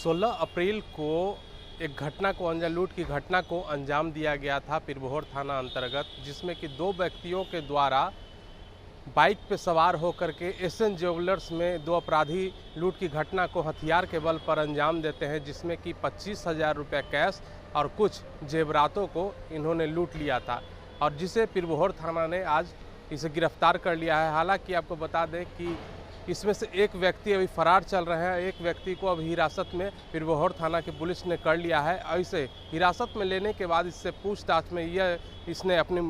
16 अप्रैल को एक घटना को लूट की घटना को अंजाम दिया गया था पिरबोहर थाना अंतर्गत, जिसमें कि दो व्यक्तियों के द्वारा बाइक पर सवार होकर के एसएन ज्वेलर्स में दो अपराधी लूट की घटना को हथियार के बल पर अंजाम देते हैं, जिसमें कि 25,000 रुपये कैश और कुछ जेवरातों को इन्होंने लूट लिया था और जिसे पिरबोहर थाना ने आज इसे गिरफ्तार कर लिया है। हालांकि आपको बता दें कि इसमें से एक व्यक्ति अभी फरार चल रहे हैं, एक व्यक्ति को अभी हिरासत में पिरबोहर थाना की पुलिस ने कर लिया है और इसे हिरासत में लेने के बाद इससे पूछताछ में इसने अपने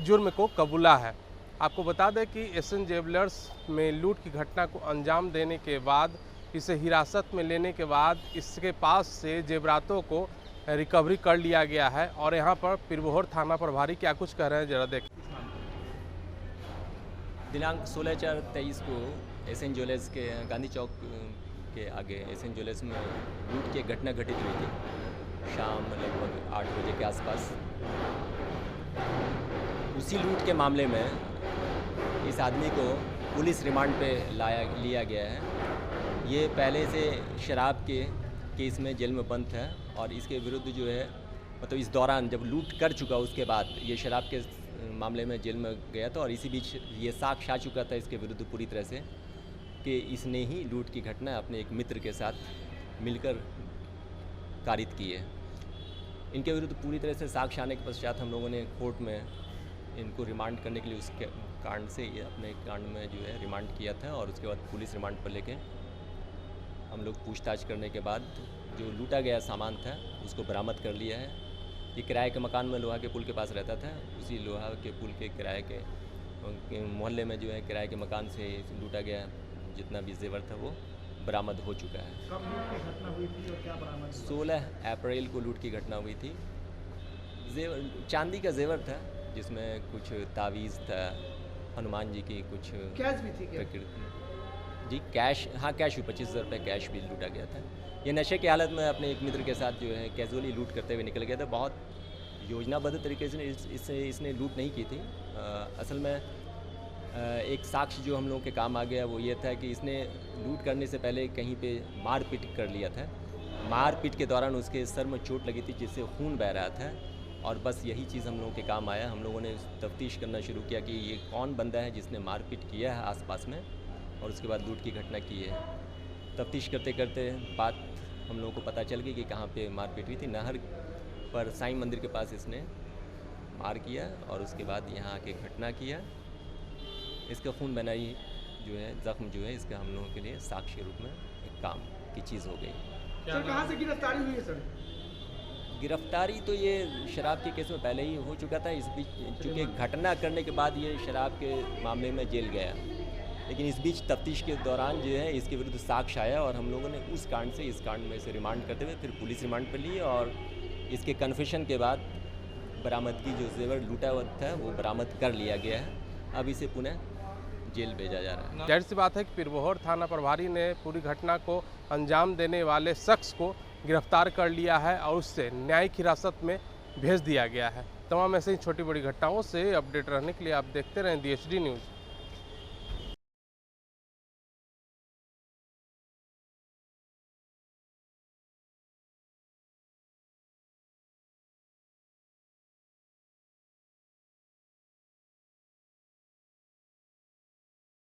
जुर्म को कबूला है। आपको बता दें कि एसएन ज्वेलर्स में लूट की घटना को अंजाम देने के बाद इसे हिरासत में लेने के बाद इसके पास से जेवरातों को रिकवरी कर लिया गया है और यहाँ पर पिरबोहर थाना प्रभारी क्या कुछ कह रहे हैं जरा देख। दिनांक 16/4/23 को एसएन ज्वेलर्स के गांधी चौक के आगे एसएन ज्वेलर्स में लूट की एक घटना घटित हुई थी शाम लगभग 8 बजे के आसपास। उसी लूट के मामले में इस आदमी को पुलिस रिमांड पे लिया गया है। ये पहले से शराब के केस में जेल में बंद है और इसके विरुद्ध जो है मतलब इस दौरान जब लूट कर चुका उसके बाद ये शराब के मामले में जेल में गया था और इसी बीच ये साक्ष्य आ चुका था इसके विरुद्ध पूरी तरह से कि इसने ही लूट की घटना अपने एक मित्र के साथ मिलकर कारित की है। इनके विरुद्ध पूरी तरह से साक्ष्य आने के पश्चात हम लोगों ने कोर्ट में इनको रिमांड करने के लिए उसके कांड से ये अपने कांड में जो है रिमांड किया था और उसके बाद पुलिस रिमांड पर लेके हम लोग पूछताछ करने के बाद जो लूटा गया सामान था उसको बरामद कर लिया है। ये किराए के मकान में लोहा के पुल के पास रहता था, उसी लोहा के पुल के किराए के मोहल्ले में जो है किराए के मकान से लूटा गया जितना भी जेवर था वो बरामद हो चुका है। कब लूट की घटना हुई थी और क्या बरामद? 16 अप्रैल को लूट की घटना हुई थी। चांदी का जेवर था जिसमें कुछ तावीज़ था, हनुमान जी की कुछ कैश भी थी क्या? जी कैश, हाँ कैश भी 25,000 रुपये कैश भी लूटा गया था। ये नशे की हालत में अपने एक मित्र के साथ जो है कैजुअली लूट करते हुए निकल गया था। बहुत योजनाबद्ध तरीके से इसने लूट नहीं की थी। असल में एक साक्ष्य जो हम लोगों के काम आ गया वो ये था कि इसने लूट करने से पहले कहीं पे मारपीट कर लिया था। मारपीट के दौरान उसके सर में चोट लगी थी जिससे खून बह रहा था और बस यही चीज़ हम लोगों के काम आया। हम लोगों ने तफ्तीश करना शुरू किया कि ये कौन बंदा है जिसने मारपीट किया है आसपास में और उसके बाद लूट की घटना की है। तफ्तीश करते करते बात हम लोगों को पता चल गई कि कहाँ पे मारपीट हुई थी। नहर पर साईं मंदिर के पास इसने मार किया और उसके बाद यहाँ आके घटना किया। इसका खून बनाई जो है ज़ख्म जो है इसका हम लोगों के लिए साक्ष्य के रूप में एक काम की चीज़ हो गई। सर कहाँ से गिरफ्तारी हुई है सर? गिरफ्तारी तो ये शराब के केस में पहले ही हो चुका था। इस बीच चूँकि घटना करने के बाद ये शराब के मामले में जेल गया, लेकिन इस बीच तफ्तीश के दौरान जो है इसके विरुद्ध साक्ष्य आया और हम लोगों ने उस कांड से इस कांड में से रिमांड करते हुए फिर पुलिस रिमांड पर ली और इसके कन्फेशन के बाद बरामदगी जो जेवर लूटा हुआ था वो बरामद कर लिया गया है। अब इसे पुनः जेल भेजा जा रहा है। जाहिर सी बात है कि पिरबोहर थाना प्रभारी ने पूरी घटना को अंजाम देने वाले शख्स को गिरफ्तार कर लिया है और उससे न्यायिक हिरासत में भेज दिया गया है। तमाम ऐसे ही छोटी बड़ी घटनाओं से अपडेट रहने के लिए आप देखते रहें DHD न्यूज़।